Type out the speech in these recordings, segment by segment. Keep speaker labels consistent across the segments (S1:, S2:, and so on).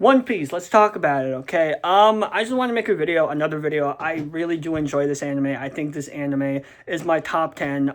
S1: One Piece, let's talk about it, okay? I just want to make another video. I really do enjoy this anime. I think this anime is my top 10.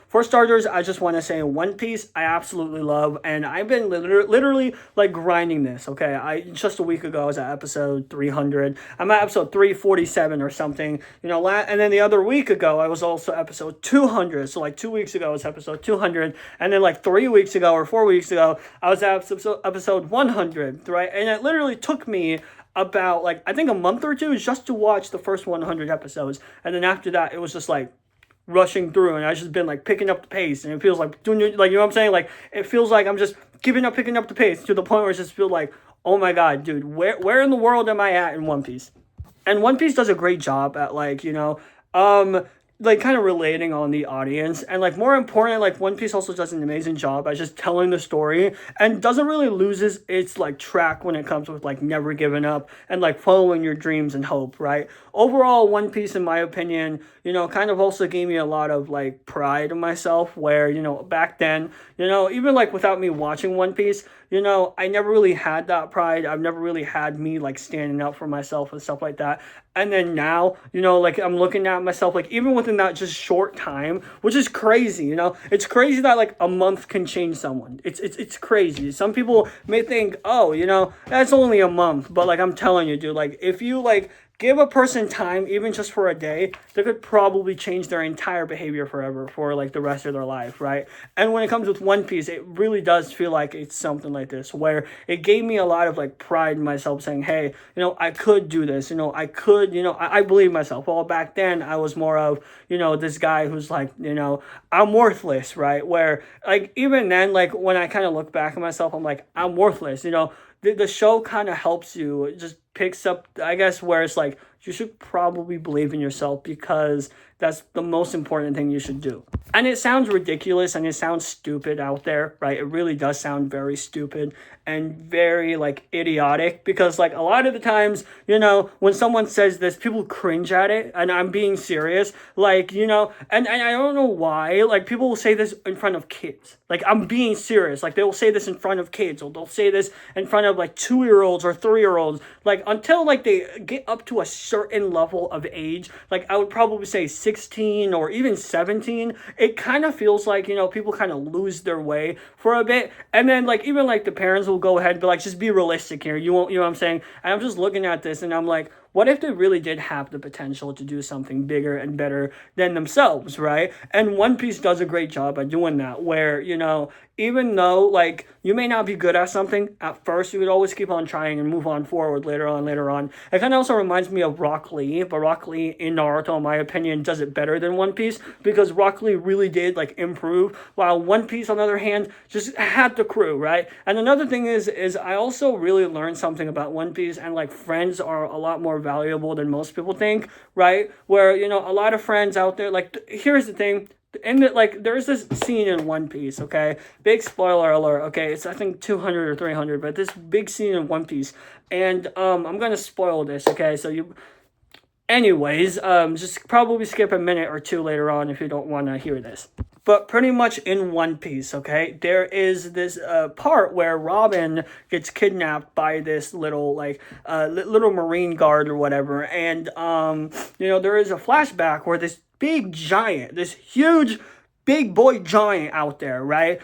S1: For starters, I just want to say One Piece, I absolutely love, and I've been literally like grinding this, okay? Just a week ago, I was at episode 300. I'm at episode 347 or something, and then the other week ago, I was also episode 200. So, like, 2 weeks ago, was episode 200, and then, like, 3 weeks ago or 4 weeks ago, I was at episode 100, right? And it literally took me about, like, I think a month or two just to watch the first 100 episodes. And then after that, it was just like rushing through, and I just been like picking up the pace, and it feels like doing, like, you know what I'm saying? Like, it feels like I'm just picking up the pace to the point where it just feels like, oh my god, dude, where in the world am I at in One Piece? And One Piece does a great job at, like, like, kind of relating on the audience, and, like, more important, like, One Piece also does an amazing job at just telling the story, and doesn't really loses its, like, track when it comes with, like, never giving up and, like, following your dreams and hope, right? Overall, One Piece, in my opinion, kind of also gave me a lot of, like, pride in myself, where, back then, even, like, without me watching One Piece, I never really had that pride. I've never really had me, like, standing up for myself and stuff like that. And then now, like, I'm looking at myself, like, even within that just short time, which is crazy, it's crazy that, like, a month can change someone. It's crazy. Some people may think, oh, that's only a month, but, like, I'm telling you, dude, like, if you, like, give a person time, even just for a day, they could probably change their entire behavior forever for, like, the rest of their life, right? And when it comes with One Piece, it really does feel like it's something like this, where it gave me a lot of, like, pride in myself, saying, hey, I could do this, I could, I believe myself. Well, back then, I was more of, this guy who's like, I'm worthless, right? Where, like, even then, like, when I kind of look back at myself, I'm like, I'm worthless, the show kind of helps you. It just picks up, I guess, where it's like, you should probably believe in yourself, because that's the most important thing you should do. And it sounds ridiculous and it sounds stupid out there, right? It really does sound very stupid and very, like, idiotic, because, like, a lot of the times, when someone says this, people cringe at it, and I'm being serious, like, and I don't know why, like, people will say this in front of kids. Like, I'm being serious. Like, they will say this in front of kids, or they'll say this in front of, like, 2-year-olds or 3-year-olds, like, until, like, they get up to a certain level of age, like, I would probably say 16 or even 17, it kind of feels like, people kind of lose their way for a bit, and then, like, even, like, the parents will go ahead and be like, just be realistic here, you won't, what I'm saying? And I'm just looking at this, and I'm like, what if they really did have the potential to do something bigger and better than themselves, right? And One Piece does a great job at doing that, where, even though, like, you may not be good at something at first, you could always keep on trying and move on forward later on. It kind of also reminds me of Rock Lee, but Rock Lee in Naruto, in my opinion, does it better than One Piece, because Rock Lee really did, like, improve, while One Piece, on the other hand, just had the crew, right? And another thing is I also really learned something about One Piece, and, like, friends are a lot more valuable than most people think, right? Where, a lot of friends out there, like, here's the thing, and, like, there's this scene in One Piece, okay? Big spoiler alert, okay? It's, I think, 200 or 300, but this big scene in One Piece, and I'm gonna spoil this, okay? So anyways, just probably skip a minute or two later on if you don't want to hear this. But pretty much in One Piece, okay, there is this part where Robin gets kidnapped by this little, like, little marine guard or whatever, and, there is a flashback where this big giant, this huge big boy giant out there, right?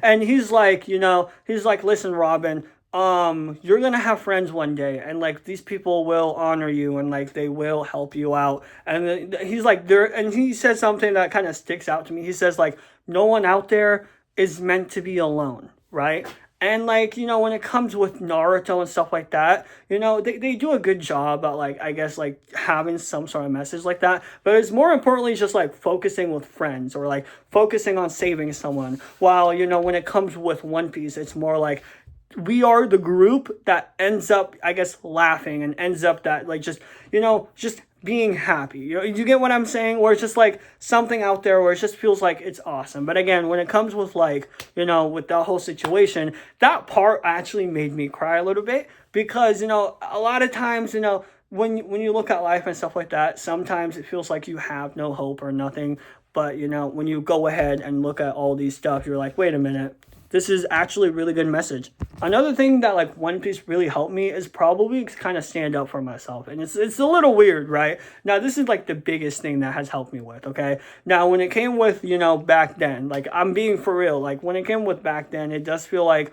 S1: And he's like, listen, Robin, you're gonna have friends one day, and, like, these people will honor you, and, like, they will help you out. And he's like, and he says something that kind of sticks out to me. He says, like, no one out there is meant to be alone, right? And, like, when it comes with Naruto and stuff like that, they do a good job at, like, I guess, like, having some sort of message like that. But it's more importantly just, like, focusing with friends, or, like, focusing on saving someone. While, when it comes with One Piece, it's more like, we are the group that ends up, I guess, laughing, and ends up that, like, just being happy. You get what I'm saying? Where it's just, like, something out there where it just feels like it's awesome. But again, when it comes with, like, with the whole situation, that part actually made me cry a little bit, because, a lot of times, when you look at life and stuff like that, sometimes it feels like you have no hope or nothing. But, when you go ahead and look at all these stuff, you're like, wait a minute, this is actually a really good message. Another thing that like One Piece really helped me is probably kind of stand up for myself. And it's a little weird, right? Now, this is like the biggest thing that has helped me with, okay? Now, when it came with, back then, like I'm being for real, like when it came with back then, it does feel like,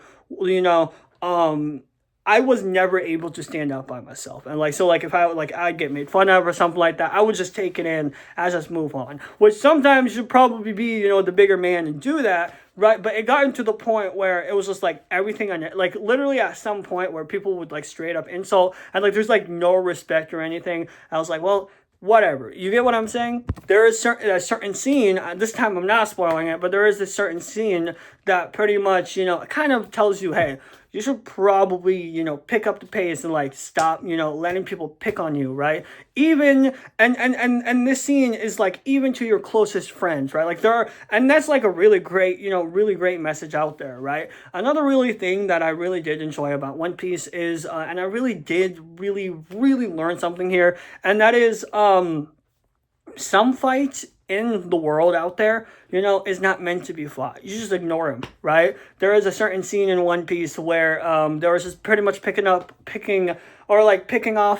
S1: I was never able to stand up by myself. And like, so like if I'd get made fun of or something like that, I would just take it in as just move on. Which sometimes should probably be, the bigger man and do that, right? But it got to the point where it was just like everything on it, like literally at some point where people would like straight up insult and like there's like no respect or anything. I was like, well, whatever. You get what I'm saying? There is a certain scene, this time I'm not spoiling it, but there is this certain scene that pretty much, kind of tells you, hey, you should probably, pick up the pace and like stop, letting people pick on you, right? Even and this scene is like even to your closest friends, right? Like and that's like a really great, really great message out there, right? Another really thing that I really did enjoy about One Piece is, and I really did really learn something here, and that is some fights in the world out there, is not meant to be fought. You just ignore them, right? There is a certain scene in One Piece where there was just pretty much picking off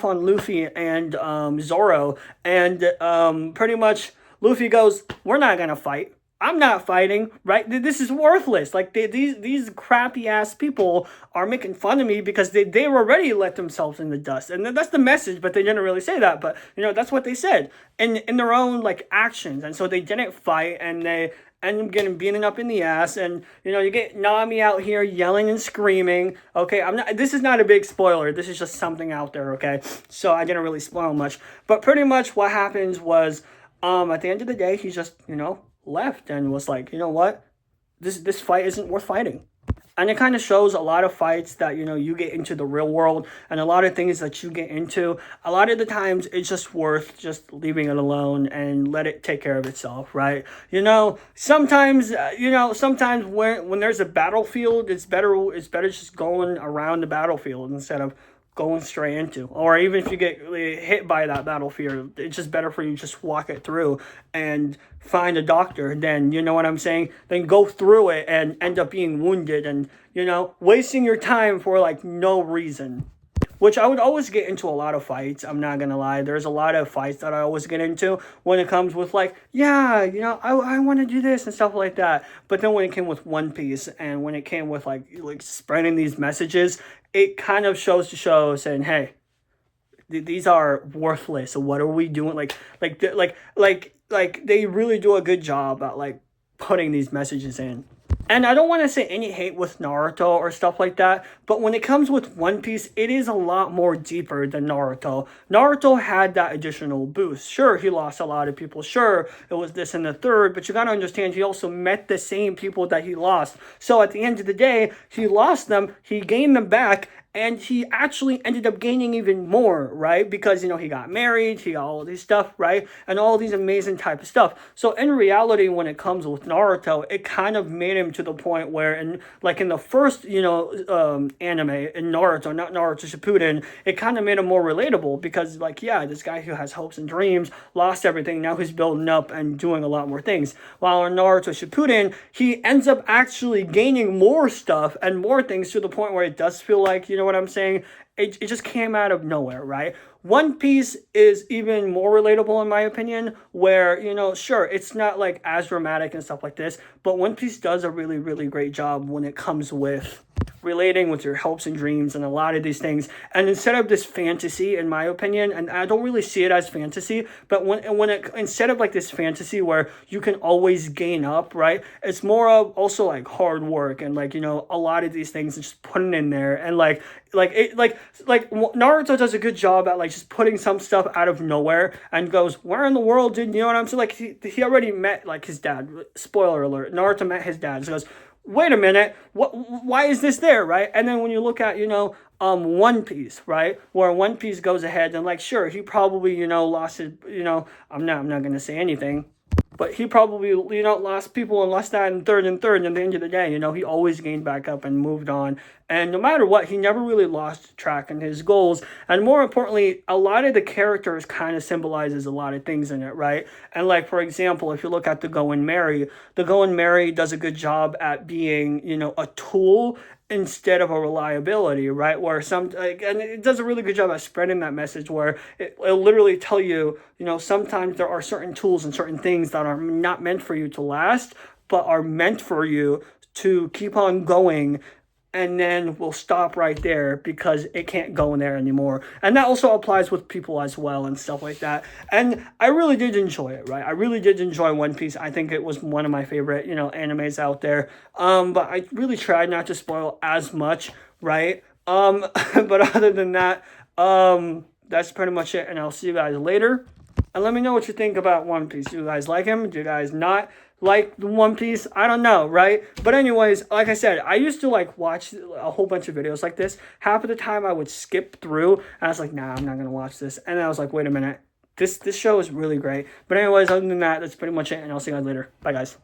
S1: on Luffy and Zoro, and pretty much Luffy goes, "We're not gonna fight. I'm not fighting, right? This is worthless. Like these crappy ass people are making fun of me because they already let themselves in the dust." And that's the message, but they didn't really say that. But that's what they said in their own like actions. And so they didn't fight, and they end up getting beaten up in the ass. And you get Nami out here yelling and screaming. Okay, this is not a big spoiler. This is just something out there, okay? So I didn't really spoil much. But pretty much what happens was at the end of the day, he just, left and was like, you know what, this fight isn't worth fighting. And it kind of shows a lot of fights that you get into the real world, and a lot of things that you get into, a lot of the times it's just worth just leaving it alone and let it take care of itself, right? Sometimes sometimes when there's a battlefield, it's better just going around the battlefield instead of going straight into, or even if you get hit by that battlefield, it's just better for you to just walk it through and find a doctor than, what I'm saying, then go through it and end up being wounded and, wasting your time for like no reason. Which I would always get into a lot of fights. I'm not going to lie. There's a lot of fights that I always get into when it comes with like, yeah, I want to do this and stuff like that. But then when it came with One Piece and when it came with like spreading these messages, it kind of shows to show saying, hey, these are worthless. So what are we doing? Like they really do a good job at like putting these messages in. And I don't want to say any hate with Naruto or stuff like that, but when it comes with One Piece, it is a lot more deeper than Naruto. Naruto had that additional boost. Sure, he lost a lot of people. Sure, it was this and the third, but you got to understand he also met the same people that he lost. So at the end of the day, he lost them, he gained them back, and he actually ended up gaining even more, right? Because, he got married, he got all this stuff, right? And all these amazing type of stuff. So in reality, when it comes with Naruto, it kind of made him to the point where, in the first, anime, in Naruto, not Naruto Shippuden, it kind of made him more relatable because, like, yeah, this guy who has hopes and dreams, lost everything, now he's building up and doing a lot more things. While in Naruto Shippuden, he ends up actually gaining more stuff and more things to the point where it does feel like, you know what I'm saying? It just came out of nowhere, right? One Piece is even more relatable in my opinion, where, sure, it's not like as dramatic and stuff like this, but One Piece does a really, really great job when it comes with relating with your hopes and dreams and a lot of these things. And instead of this fantasy, in my opinion, and I don't really see it as fantasy, but when it instead of like this fantasy where you can always gain up, right? It's more of also like hard work and like, a lot of these things and just putting in there and like Naruto does a good job at like just putting some stuff out of nowhere and goes, where in the world did, you know what I'm saying? Like he already met like his dad. Spoiler alert, Naruto met his dad. So he goes, wait a minute, why is this there, right? And then when you look at, One Piece, right, where One Piece goes ahead and like, sure, he probably, lost his, I'm not going to say anything, but he probably, you know, lost people in less than third, and at the end of the day, you know, he always gained back up and moved on. And no matter what, he never really lost track in his goals. And more importantly, a lot of the characters kind of symbolizes a lot of things in it, right? And like, for example, if you look at the Go and Marry does a good job at being, you know, a tool instead of a reliability, right? Where some, like, and it does a really good job at spreading that message where it'll literally tell you, you know, sometimes there are certain tools and certain things that are not meant for you to last, but are meant for you to keep on going, and then we'll stop right there because it can't go in there anymore. And that also applies with people as well and stuff like that. And I really did enjoy it, right? I really did enjoy One Piece. I think it was one of my favorite, you know, animes out there. But I really tried not to spoil as much, right? But other than that, that's pretty much it. And I'll see you guys later. And let me know what you think about One Piece. Do you guys like him? Do you guys not like the One Piece? I don't know, right? But anyways, like I said, I used to like watch a whole bunch of videos like this. Half of the time I would skip through and I was like, nah, I'm not gonna watch this. And then I was like, wait a minute, this show is really great. But anyways, other than that, that's pretty much it, and I'll see you guys later. Bye guys.